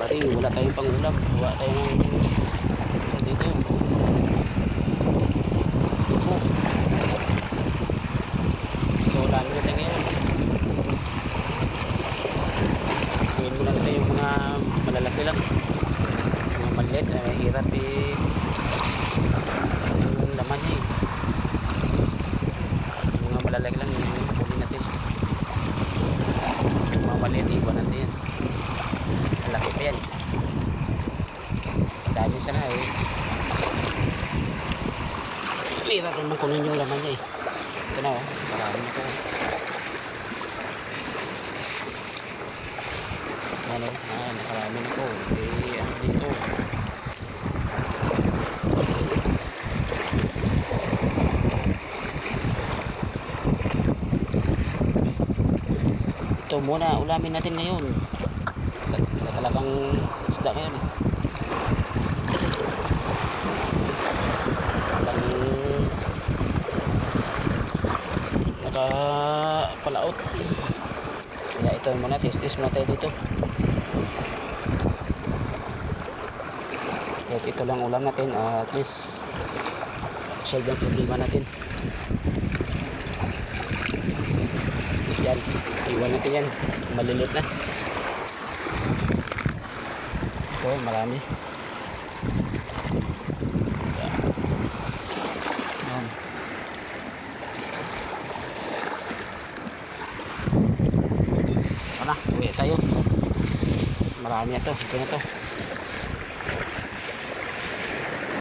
Pati wala tayong pangulam. Wala tayong dito. Tupo. So ulan natin ngayon. Ngayon muna natin yung mga malalaki lang. Mga maliit. Hirap yung laman niya eh. Yung mga malalaki lang yung kunin natin. Yung mga maliit iwan natin yan. Malaki pa yan. Dami sana eh. Hirap naman kunin yung laman niya eh. Ito na oh. Marami na ito. Ano? Nakarami na ito. Ano dito? Ito muna. Ulamin natin ngayon. Talagang isda ngayon eh. Nakapalaot. Kaya ito muna. Test muna tayo dito. At ito lang ulam natin. At least solve ang problema natin. Yan. Iwan natin yan. Malilit na. Ito marami. Yan. Ano na. Uwi tayo. Marami na to. Ito na to.